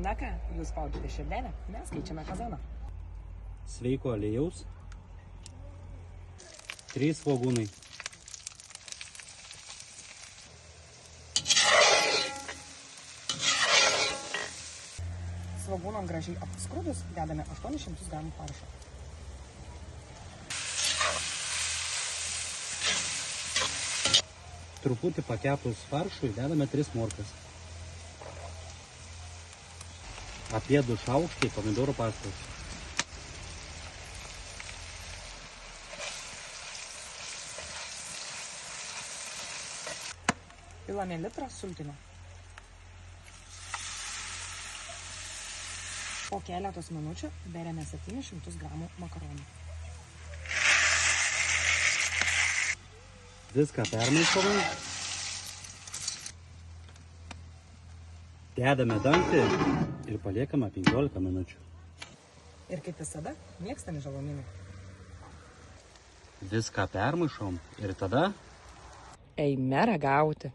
Na ką, jūs spaudite širdelę, mes keičiame kazaną. Sveiko aliejaus. 3 svogūnai. Svogūnom gražiai apskrudus dedame 800 gramų faršo. Truputį pakepus faršui dedame 3 morkas. Apie 2 šaukštai pomidorų pastos. Pilame litrą sultinio. Po keletos minučių beriame 700 gramų makaronų. Viską permaišome. Dedame dangtį ir paliekame 15 minučių. Ir kaip visada, mėgstami žalumynai. Viską permaišom ir tada Eime ragauti.